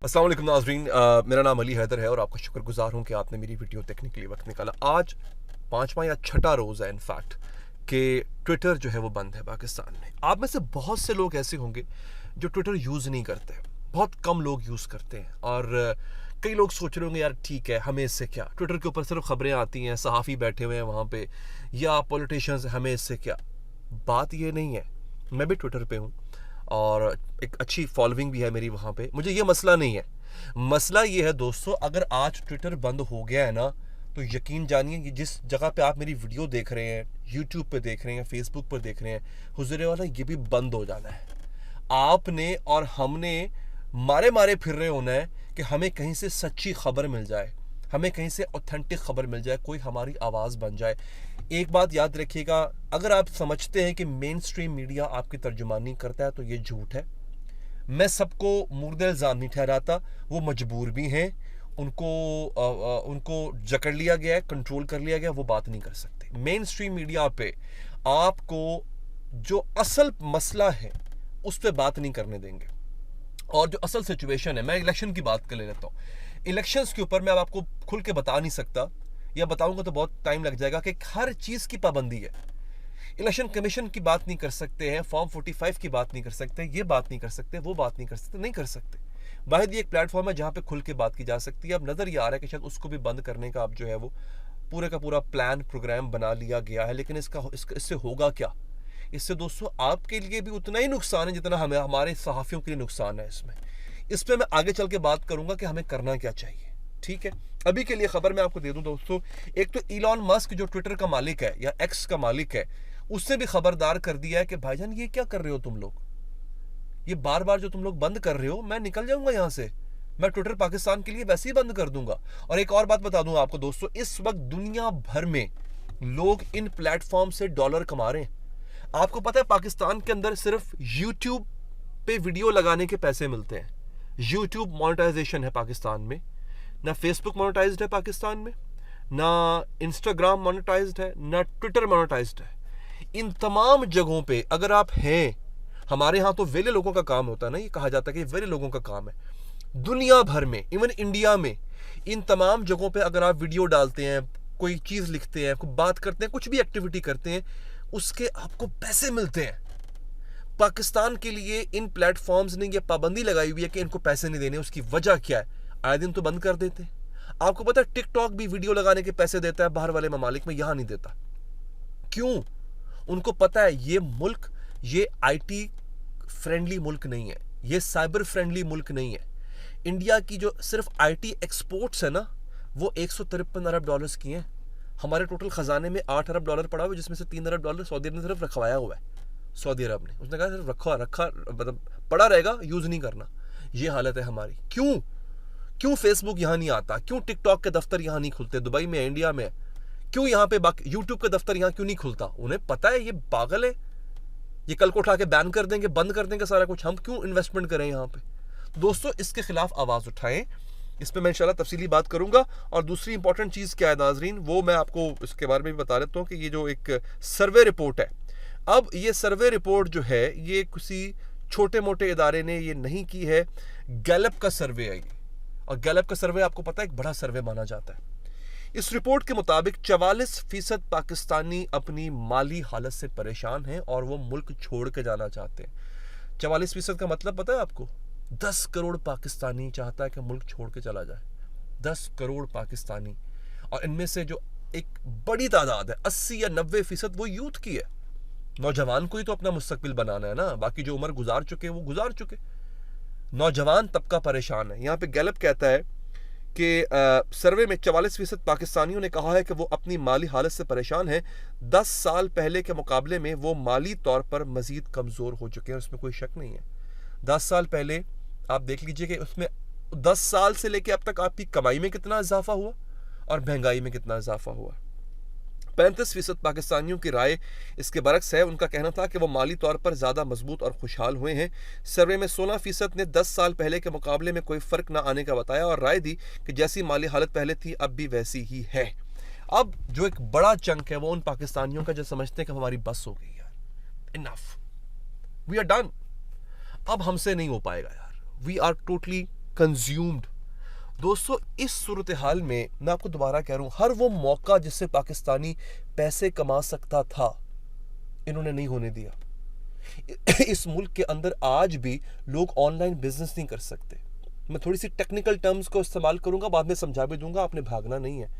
अस्सलाम वालेकुम नाज़रीन, मेरा नाम अली हैदर है और आपका शुक्रगुजार हूँ कि आपने मेरी वीडियो देखने के लिए वक्त निकाला। आज पाँचवा या छठा रोज़ है इनफैक्ट कि ट्विटर जो है वो बंद है पाकिस्तान में। आप में से बहुत से लोग ऐसे होंगे जो ट्विटर यूज़ नहीं करते, बहुत कम लोग यूज़ करते हैं। और कई लोग सोच रहे होंगे यार ठीक है, हमें इससे क्या, ट्विटर के ऊपर सिर्फ खबरें आती हैं, सहाफ़ी बैठे हुए हैं वहाँ पे या पॉलिटिशियंस, हमें इससे क्या। बात ये नहीं है, मैं भी ट्विटर पे हूँ और एक अच्छी फॉलोइंग भी है मेरी वहाँ पे। मुझे ये मसला नहीं है। मसला ये है दोस्तों, अगर आज ट्विटर बंद हो गया है ना, तो यकीन जानिए कि जिस जगह पे आप मेरी वीडियो देख रहे हैं, यूट्यूब पे देख रहे हैं, फेसबुक पर देख रहे हैं, हुजूर वाला ये भी बंद हो जाना है। आपने और हमने मारे मारे फिर रहे होना है कि हमें कहीं से सच्ची खबर मिल जाए, हमें कहीं से ऑथेंटिक खबर मिल जाए, कोई हमारी आवाज़ बन जाए। एक बात याद रखिएगा, अगर आप समझते हैं कि मेन स्ट्रीम मीडिया आपकी तर्जुमानी करता है तो ये झूठ है। मैं सबको मुर्द इल्ज़ाम नहीं ठहराता, वो मजबूर भी हैं, उनको जकड़ लिया गया है, कंट्रोल कर लिया गया, वो बात नहीं कर सकते। मेन स्ट्रीम मीडिया पे आपको जो असल मसला है उस पर बात नहीं करने देंगे। और जो असल सिचुएशन है, मैं इलेक्शन की बात कर लेता हूँ। इलेक्शंस के ऊपर मैं अब आपको खुल के बता नहीं सकता, या बताऊंगा तो बहुत टाइम लग जाएगा कि हर चीज़ की पाबंदी है। इलेक्शन कमीशन की बात नहीं कर सकते हैं, फॉर्म 45 की बात नहीं कर सकते, ये बात नहीं कर सकते, वो बात नहीं कर सकते, नहीं कर सकते। वाहिद ये एक प्लेटफॉर्म है जहाँ पे खुल के बात की जा सकती है। अब नज़र ये आ रहा है कि शायद उसको भी बंद करने का अब जो है वो पूरे का पूरा प्लान प्रोग्राम बना लिया गया है। लेकिन इससे होगा क्या? इससे दोस्तों आपके लिए भी उतना ही नुकसान है जितना हमारे सहाफ़ियों के लिए नुकसान है। इस पर मैं आगे चल के बात करूंगा कि हमें करना क्या चाहिए। ठीक है, अभी के लिए खबर मैं आपको दे दूं दोस्तों, एक तो इलॉन मस्क जो ट्विटर का मालिक है या एक्स का मालिक है, उसने भी खबरदार कर दिया है कि भाईजान ये क्या कर रहे हो तुम लोग, ये बार बार जो तुम लोग बंद कर रहे हो, मैं निकल जाऊंगा यहाँ से, मैं ट्विटर पाकिस्तान के लिए वैसे ही बंद कर दूंगा। और एक और बात बता दूं आपको दोस्तों, इस वक्त दुनिया भर में लोग इन प्लेटफॉर्म से डॉलर कमा रहे हैं। आपको पता है पाकिस्तान के अंदर सिर्फ यूट्यूब पे वीडियो लगाने के पैसे मिलते हैं। यूट्यूब मोनेटाइजेशन है पाकिस्तान में, ना फेसबुक मोनेटाइज्ड है पाकिस्तान में, ना इंस्टाग्राम मोनेटाइज्ड है, ना ट्विटर मोनेटाइज्ड है। इन तमाम जगहों पे अगर आप हैं, हमारे यहाँ तो वेले लोगों का काम होता है ना, ये कहा जाता है कि वेले लोगों का काम है। दुनिया भर में, इवन इंडिया में, इन तमाम जगहों पे अगर आप वीडियो डालते हैं, कोई चीज़ लिखते हैं, कोई बात करते हैं, कुछ भी एक्टिविटी करते हैं, उसके आपको पैसे मिलते हैं। पाकिस्तान के लिए इन प्लेटफॉर्म्स ने यह पाबंदी लगाई हुई है कि इनको पैसे नहीं देने। उसकी वजह क्या है? आए दिन तो बंद कर देते हैं। आपको पता है टिकटॉक भी वीडियो लगाने के पैसे देता है बाहर वाले ममालिक में, यहां नहीं देता। क्यों? उनको पता है ये मुल्क, ये आईटी फ्रेंडली मुल्क नहीं है, ये साइबर फ्रेंडली मुल्क नहीं है। इंडिया की जो सिर्फ आईटी एक्सपोर्ट्स है ना, वो 153 अरब डॉलर्स की हैं। हमारे टोटल खजाने में 8 अरब डॉलर पड़ा हुआ है, जिसमें से 3 अरब डॉलर सऊदी अरब ने सिर्फ रखवाया हुआ है। सऊदी अरब ने, उसने कहा सिर्फ रखा मतलब पड़ा रहेगा, यूज नहीं करना। ये हालत है हमारी। क्यों फेसबुक यहाँ नहीं आता? क्यों टिकटॉक के दफ्तर यहाँ नहीं खुलते? दुबई में, इंडिया में क्यों यहाँ पे यूट्यूब का दफ्तर यहाँ क्यों नहीं खुलता? उन्हें पता है ये पागल है, ये कल को उठा के बैन कर देंगे, बंद कर देंगे सारा कुछ। हम क्यों इन्वेस्टमेंट करें यहाँ पे? दोस्तों इसके खिलाफ आवाज उठाएं, इस पर मैं इंशाल्लाह तफसीली बात करूंगा। और दूसरी इंपॉर्टेंट चीज क्या है नाजरीन, वो मैं आपको इसके बारे में भी बता देता हूँ कि ये जो एक सर्वे रिपोर्ट है, अब ये सर्वे रिपोर्ट जो है ये किसी छोटे मोटे इदारे ने ये नहीं की है, गैलप का सर्वे है ये। और गैलप का सर्वे आपको पता है एक बड़ा सर्वे माना जाता है। इस रिपोर्ट के मुताबिक 44% पाकिस्तानी अपनी माली हालत से परेशान हैं और वो मुल्क छोड़ के जाना चाहते हैं। 44% का मतलब पता है आपको? 10 करोड़ पाकिस्तानी चाहता है कि मुल्क छोड़ के चला जाए। 10 करोड़ पाकिस्तानी, और इनमें से जो एक बड़ी तादाद है, 80 या 90% वो यूथ की है। नौजवान को ही तो अपना मुस्तकबिल बनाना है ना, बाकी जो उम्र गुजार चुके वो गुजार चुके। नौजवान तबका परेशान है। यहाँ पे गैलप कहता है कि सर्वे में 44% पाकिस्तानियों ने कहा है कि वो अपनी माली हालत से परेशान है। 10 साल पहले के मुकाबले में वो माली तौर पर मजीद कमज़ोर हो चुके हैं, उसमें कोई शक नहीं है। 10 साल पहले आप देख लीजिए कि उसमें 10 साल से लेकर अब तक आपकी कमाई में कितना इजाफा हुआ और महंगाई में कितना इजाफा हुआ। 35% पाकिस्तानियों की राय इसके बरक्स है। उनका कहना था कि वो माली तौर पर ज़्यादा मजबूत और खुशहाल हुए हैं। सर्वे में 16% ने 10 साल पहले के मुकाबले में कोई फ़र्क ना आने का बताया और राय दी कि जैसी माली हालत पहले थी अब भी वैसी ही है। अब जो एक बड़ा चंक है वो उन पाकिस्तानियों का जो समझते हैं कि हमारी बस हो गई यार, इनफ, वी आर डन, अब हमसे नहीं हो पाएगा यार, वी आर टोटली कंज्यूम्ड। दोस्तों इस सूरत हाल में मैं आपको दोबारा कह रहा हूं, हर वो मौका जिससे पाकिस्तानी पैसे कमा सकता था इन्होंने नहीं होने दिया। इस मुल्क के अंदर आज भी लोग ऑनलाइन बिजनेस नहीं कर सकते। मैं थोड़ी सी टेक्निकल टर्म्स को इस्तेमाल करूंगा, बाद में समझा भी दूंगा, आपने भागना नहीं है।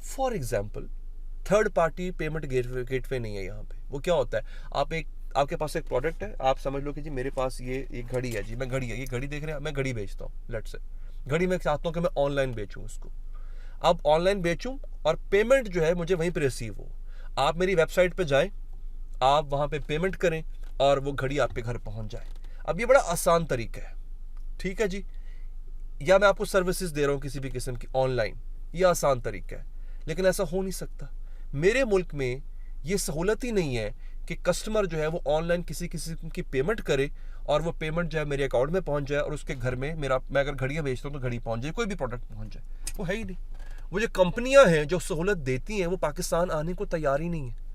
For example, third party payment gateway नहीं है यहाँ पे। वो क्या होता है, आपके पास एक प्रोडक्ट है, आप समझ लो कि जी मेरे पास ये घड़ी है जी, मैं घड़ी है, ये घड़ी देख रहे हैं, मैं घड़ी बेचता हूँ, लेट्स से घड़ी मैं चाहता हूँ कि मैं ऑनलाइन बेचूँ उसको। अब ऑनलाइन बेचूँ और पेमेंट जो है मुझे वहीं पर रिसीव हो। आप मेरी वेबसाइट पर जाएँ, आप वहाँ पर पेमेंट करें और वो घड़ी आपके घर पहुँच जाए। अब ये बड़ा आसान तरीका है, ठीक है जी। या मैं आपको सर्विसेज दे रहा हूँ किसी भी किस्म की ऑनलाइन, ये आसान तरीका है, लेकिन ऐसा हो नहीं सकता। मेरे मुल्क में ये सहूलत ही नहीं है कि कस्टमर जो है वो ऑनलाइन किसी किस्म की पेमेंट करे और वो पेमेंट जो है मेरे अकाउंट में पहुंच जाए और उसके घर में मैं अगर घड़ियाँ बेचता हूँ तो घड़ी पहुंच जाए, कोई भी प्रोडक्ट पहुंच जाए, वो है ही नहीं। वो जो कंपनियां हैं जो सहूलत देती हैं वो पाकिस्तान आने को तैयार ही नहीं है।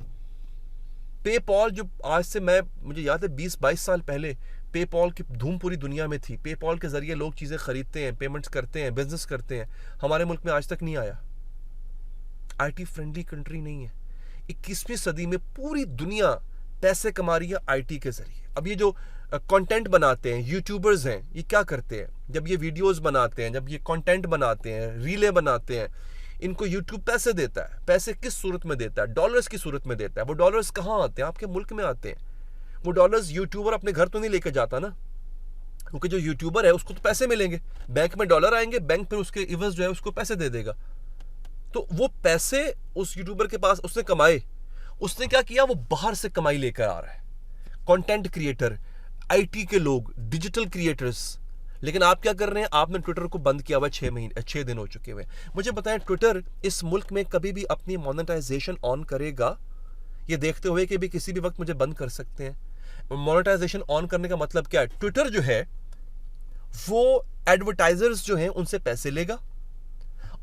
पेपॉल जो आज से मुझे याद है 20-22 साल पहले पेपॉल की धूम पूरी दुनिया में थी। पेपॉल के जरिए लोग चीज़ें खरीदते हैं, पेमेंट्स करते हैं, बिजनेस करते हैं। हमारे मुल्क में आज तक नहीं आया। आईटी फ्रेंडली कंट्री नहीं है। 21वीं सदी में पूरी दुनिया पैसे कमा रही है आईटी के जरिए। अब ये जो कंटेंट बनाते हैं, यूट्यूबर्स हैं, ये क्या करते हैं, जब ये वीडियोस बनाते हैं, जब ये कंटेंट बनाते हैं, रीलें बनाते हैं, इनको यूट्यूब पैसे देता है। पैसे किस सूरत में देता है? डॉलर्स की सूरत में देता है। वो डॉलर्स कहाँ आते हैं? आपके मुल्क में आते हैं। वो डॉलर्स यूट्यूबर अपने घर तो नहीं लेके जाता ना, क्योंकि जो यूट्यूबर है उसको तो पैसे मिलेंगे, बैंक में डॉलर आएंगे, बैंक फिर उसके इवज जो है उसको पैसे दे देगा। तो वो पैसे उस यूट्यूबर के पास उसने कमाए, उसने क्या किया, वो बाहर से कमाई लेकर आ रहा है। कंटेंट क्रिएटर, आईटी के लोग, डिजिटल क्रिएटर्स। लेकिन आप क्या कर रहे हैं? आपने ट्विटर को बंद किया हुआ 6 दिन हो चुके हुए। मुझे बताएं, ट्विटर इस मुल्क में कभी भी अपनी मोनेटाइजेशन ऑन करेगा, ये देखते हुए कि भी किसी भी वक्त मुझे बंद कर सकते हैं? मोनेटाइजेशन ऑन करने का मतलब क्या है? ट्विटर जो है वो एडवर्टाइजर्स जो हैं उनसे पैसे लेगा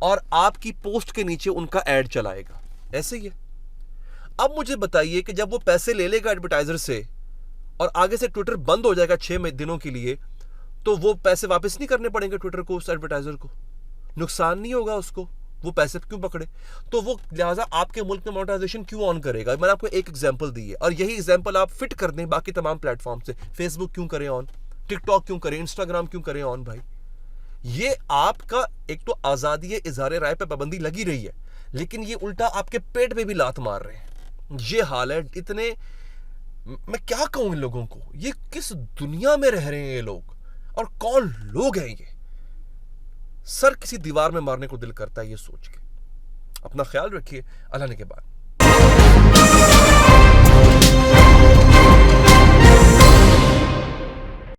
और आपकी पोस्ट के नीचे उनका एड चलाएगा। ऐसे ही है। अब मुझे बताइए कि जब वो पैसे ले लेगा एडवर्टाइजर से और आगे से ट्विटर बंद हो जाएगा 6 दिनों के लिए, तो वो पैसे वापस नहीं करने पड़ेंगे ट्विटर को, उस एडवर्टाइजर को नुकसान नहीं होगा उसको, वो पैसे क्यों पकड़े? तो वो लिहाजा आपके मुल्क में मोनेटाइजेशन क्यों ऑन करेगा? मैंने आपको एक एग्जांपल दी है और यही एग्जांपल आप फिट कर दें बाकी तमाम प्लेटफॉर्म से। फेसबुक क्यों करें ऑन, टिकटॉक क्यों करें, इंस्टाग्राम क्यों करें ऑन? भाई ये आपका एक तो आजादी है, इजहार राय पे पाबंदी लगी रही है, लेकिन ये उल्टा आपके पेट पे भी लात मार रहे हैं। ये हाल है। इतने, मैं क्या कहूं इन लोगों को, ये किस दुनिया में रह रहे हैं ये लोग और कौन लोग हैं ये? सर किसी दीवार में मारने को दिल करता है ये सोच के। अपना ख्याल रखिए। अल्लाह ने के बाद।